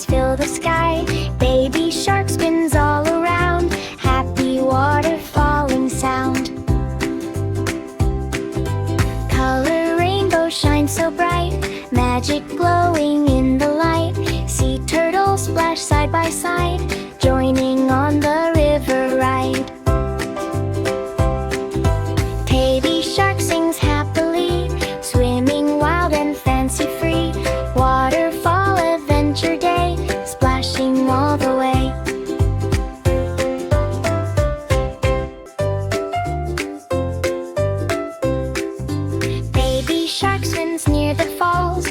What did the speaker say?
fill the sky. Baby shark spins all around. Happy water falling sound. Color rainbow shines so bright. Magic glowing in the light. Sea turtles splash side by side, joining on the river ride. Baby shark sings happily, swimming wild and fancy-free. Waterfall Adventure Day, splashing all the way. Baby shark swims near the falls.